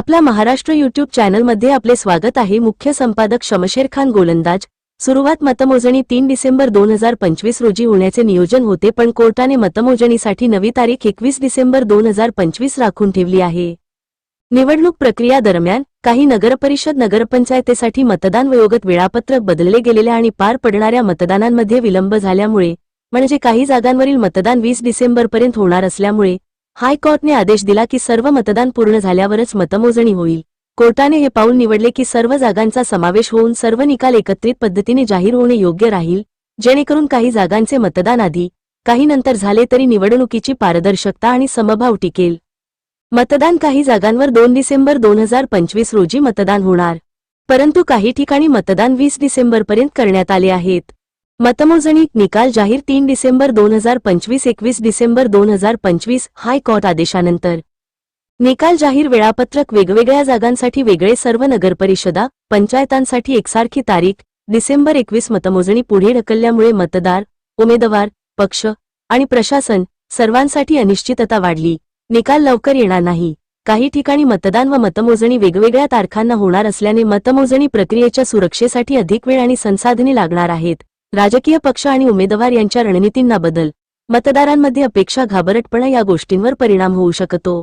आपला महाराष्ट्र यूट्यूब चॅनलमध्ये आपले स्वागत आहे। मुख्य संपादक शमशेर खान गोलंदाज। सुरुवात मतमोजणी 3 डिसेंबर 2025 रोजी होण्याचे नियोजन होते, पण कोर्टाने मतमोजणीसाठी नवी तारीख 21 डिसेंबर 2025 राखून ठेवली आहे। निवडणूक प्रक्रिया दरम्यान काही नगरपरिषद नगरपंचायतीसाठी मतदान वयोगत वेळापत्रक बदलले गेलेल्या आणि पार पडणाऱ्या मतदानांमध्ये विलंब झाल्यामुळे, म्हणजे काही जागांवरील मतदान 20 डिसेंबरपर्यंत होणार असल्यामुळे हायकोर्टाने आदेश दिला की सर्व मतदान पूर्ण झाल्यावरच मतमोजणी होईल। कोर्टाने हे पाऊल निवडले की सर्व जागांचा समावेश होऊन सर्व निकाल एकत्रित पद्धतीने जाहीर होणे योग्य राहील, जेणेकरून काही जागांचे मतदान आधी काही नंतर झाले तरी निवडणुकीची पारदर्शकता आणि समभाव टिकेल। मतदान काही जागांवर 2 डिसेंबर 2025 रोजी मतदान होणार, परंतु काही ठिकाणी मतदान 20 डिसेंबरपर्यंत करण्यात आले आहेत। मतमोजणी निकाल जाहीर 3 डिसेंबर 2025 21 डिसेंबर 2025 हायकोर्ट आदेशानंतर निकाल जाहीर वेळापत्रक वेगवेगळ्या जागांसाठी वेगळे। सर्व नगरपरिषदा पंचायतांसाठी एकसारखी तारीख डिसेंबर 21 मतमोजणी पुढे ढकलल्यामुळे मतदार, उमेदवार, पक्ष आणि प्रशासन सर्वांसाठी अनिश्चितता वाढली। निकाल लवकर येणार नाही। काही ठिकाणी मतदान व मतमोजणी वेगवेगळ्या तारखांना होणार असल्याने मतमोजणी प्रक्रियेच्या सुरक्षेसाठी अधिक वेळ आणि संसाधने लागणार आहेत। राजकीय पक्ष आणि उमेदवार यांच्या रणनीतींना बदल, मतदारांमध्ये अपेक्षा, घाबरटपणा या गोष्टींवर परिणाम होऊ शकतो।